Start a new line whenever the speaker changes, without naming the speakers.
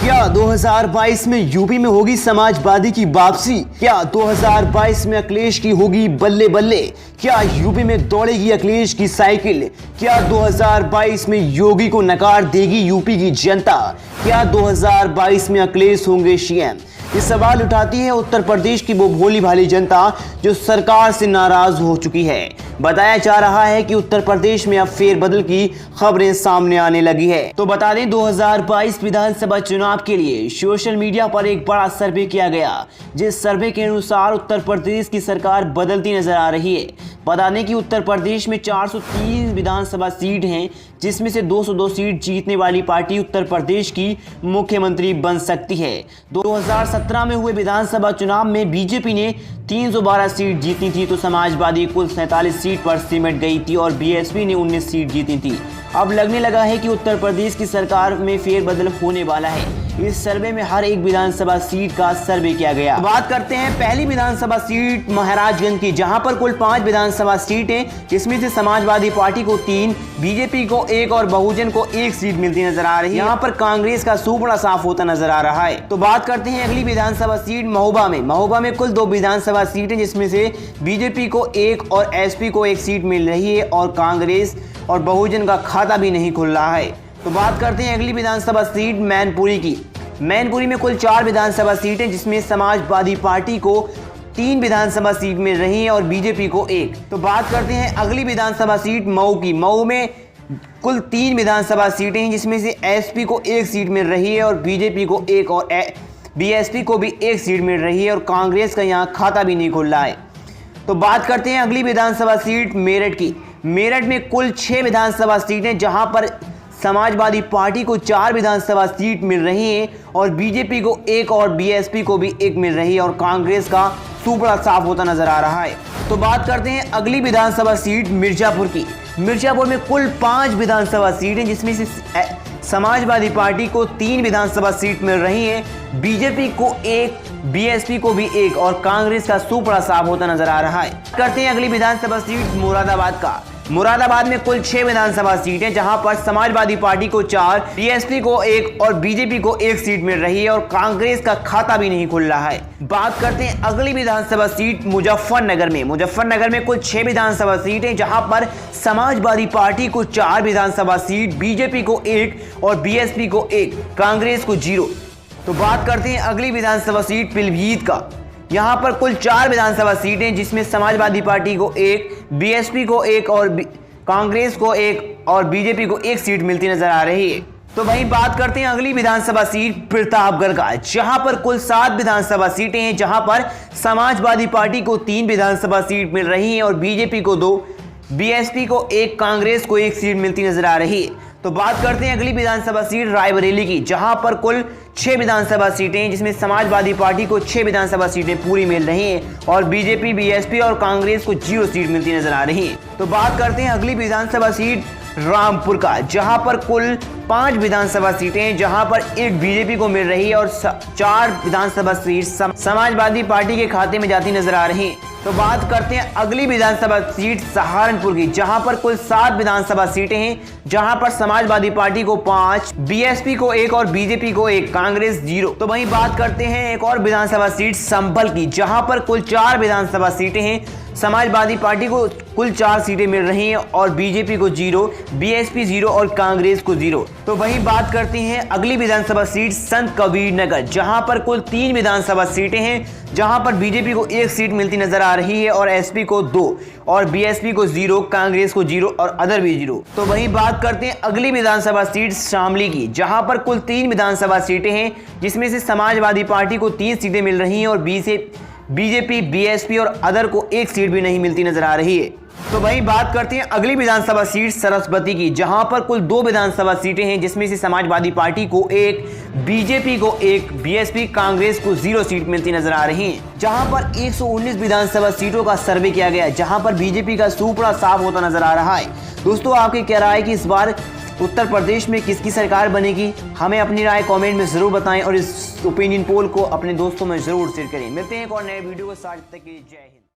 क्या 2022 में यूपी में होगी समाजवादी की वापसी? क्या 2022 में अखिलेश की होगी बल्ले बल्ले? क्या यूपी में दौड़ेगी अखिलेश की साइकिल? क्या 2022 में योगी को नकार देगी यूपी की जनता? क्या 2022 में अखिलेश होंगे सीएम? ये सवाल उठाती है उत्तर प्रदेश की वो भोली भाली जनता जो सरकार से नाराज हो चुकी है। बताया जा रहा है कि उत्तर प्रदेश में अब फेरबदल की खबरें सामने आने लगी है। तो बता दें 2022 विधानसभा चुनाव के लिए सोशल मीडिया पर एक बड़ा सर्वे किया गया, जिस सर्वे के अनुसार उत्तर प्रदेश की सरकार बदलती नजर आ रही है। बता दें कि उत्तर प्रदेश में 403 विधानसभा सीट हैं, जिसमें से 202 सीट जीतने वाली पार्टी उत्तर प्रदेश की मुख्यमंत्री बन सकती है। 2017 में हुए विधानसभा चुनाव में बीजेपी ने 312 सीट जीती थी, तो समाजवादी कुल 47 सीट पर सिमट गई थी और बीएसपी ने 19 सीट जीती थी। अब लगने लगा है कि उत्तर प्रदेश की सरकार में फेरबदल होने वाला है। इस सर्वे में हर एक विधानसभा सीट का सर्वे किया गया। बात करते हैं पहली विधानसभा सीट महाराजगंज की, जहां पर कुल 5 विधानसभा सीटें, जिसमें से समाजवादी पार्टी को 3, बीजेपी को 1 और बहुजन को 1 सीट मिलती नजर आ रही है। यहाँ पर कांग्रेस का सुपड़ा साफ होता नजर आ रहा है। तो बात करते हैं अगली विधानसभा सीट महोबा में। महोबा में कुल 2 विधानसभा सीटें, जिसमें से बीजेपी को 1 और एसपी को 1 सीट मिल रही है और कांग्रेस और बहुजन का खाता भी नहीं खुल रहा है। तो बात करते हैं अगली विधानसभा सीट मैनपुरी की। मैनपुरी में कुल 4 विधानसभा सीटें, जिसमें समाजवादी पार्टी को 3 विधानसभा सीट मिल रही है और बीजेपी को 1। तो बात करते हैं अगली विधानसभा सीट मऊ की। मऊ में कुल 3 विधानसभा सीटें हैं, जिसमें से एसपी को 1 सीट मिल रही है और बीजेपी को 1 और बीएसपी को भी 1 सीट मिल रही है और कांग्रेस का यहाँ खाता भी नहीं खुल रहा है। तो बात करते हैं अगली विधानसभा सीट मेरठ की। मेरठ में कुल 6 विधानसभा सीटें, जहां पर समाजवादी पार्टी को 4 विधानसभा सीट मिल रही है और बीजेपी को 1 और बीएसपी को भी 1 मिल रही है और कांग्रेस का सुपड़ा साफ होता नजर आ रहा है। तो बात करते हैं अगली विधानसभा सीट मिर्जापुर की। मिर्जापुर में कुल 5 विधानसभा सीटें, जिसमें से समाजवादी पार्टी को 3 विधानसभा सीट मिल रही है, बीजेपी को 1, बीएसपी को भी 1 और कांग्रेस का सुपड़ा साफ होता नजर आ रहा है। करते हैं अगली विधानसभा सीट मुरादाबाद का। मुरादाबाद में कुल 6 विधानसभा सीटें, जहां पर समाजवादी पार्टी को 4, बीएसपी को 1 और बीजेपी को 1 सीट मिल रही है और कांग्रेस का खाता भी नहीं खुल रहा है। बात करते हैं अगली विधानसभा सीट मुजफ्फरनगर में। मुजफ्फरनगर में कुल 6 विधानसभा सीटें, जहां पर समाजवादी पार्टी को 4 विधानसभा सीट, बीजेपी को 1 और बीएसपी को 1, कांग्रेस को 0। तो बात करते हैं अगली विधानसभा सीट पीलीभीत का। यहां पर कुल 4 विधानसभा सीटें, जिसमें समाजवादी पार्टी को 1, बीएसपी को 1 और कांग्रेस को 1 और बीजेपी को 1 सीट मिलती नजर आ रही है। तो वहीं बात करते हैं अगली विधानसभा सीट प्रतापगढ़ का, जहां पर कुल 7 विधानसभा सीटें हैं, जहां पर समाजवादी पार्टी को 3 विधानसभा सीट मिल रही है और बीजेपी को 2, बीएसपी को 1, कांग्रेस को 1 सीट मिलती नजर आ रही है। तो बात करते हैं अगली विधानसभा सीट रायबरेली की, जहां पर कुल 6 विधानसभा सीटें, जिसमें समाजवादी पार्टी को 6 विधानसभा सीटें पूरी मिल रही हैं और बीजेपी, बीएसपी और कांग्रेस को 0 सीट मिलती नजर आ रही है। तो बात करते हैं अगली विधानसभा सीट रामपुर का, जहां पर कुल 5 विधानसभा सीटें, जहां पर 1 बीजेपी को मिल रही है और 4 विधानसभा सीट समाजवादी पार्टी के खाते में जाती नजर आ रही है। तो बात करते हैं अगली विधानसभा सीट सहारनपुर की, जहां पर कुल 7 विधानसभा सीटें हैं, जहां पर समाजवादी पार्टी को 5, बीएसपी को 1 और बीजेपी को 1, कांग्रेस 0। तो वहीं बात करते हैं एक और विधानसभा सीट संभल की, जहां पर कुल 4 विधानसभा सीटें हैं, समाजवादी पार्टी को कुल 4 सीटें मिल रही हैं और बीजेपी को 0, बीएसपी 0 और कांग्रेस को 0। तो वहीं बात करते हैं अगली विधानसभा सीट संत कबीर नगर, जहां पर कुल 3 विधानसभा सीटें हैं, जहां पर बीजेपी को 1 सीट मिलती नजर आ रही है और एसपी को 2 और बीएसपी को 0, कांग्रेस को 0 और अदर भी 0। तो वहीं बात करते हैं अगली विधानसभा सीट शामली की, जहां पर कुल 3 विधानसभा सीटें हैं, जिसमें से समाजवादी पार्टी को 3 सीटें मिल रही हैं और बीजेपी, बीएसपी और अदर को 1 सीट भी नहीं मिलती नजर आ रही है। तो वहीं बात करते हैं अगली विधानसभा सीट सरस्वती की, जहां पर कुल 2 विधानसभा सीटें हैं, जिसमें से समाजवादी पार्टी को 1, बीजेपी को 1, बीएसपी, कांग्रेस को 0 सीट मिलती नजर आ रही है। जहां पर 119 विधानसभा सीटों का सर्वे किया गया, जहां पर बीजेपी का सुपड़ा साफ होता नजर आ रहा है। दोस्तों, आपकी क्या राय है कि इस बार उत्तर प्रदेश में किसकी सरकार बनेगी? हमें अपनी राय कमेंट में जरूर बताएं और इस ओपिनियन पोल को अपने दोस्तों में जरूर शेयर करें। मिलते हैं एक और नए वीडियो के साथ, तक के लिए जय हिंद।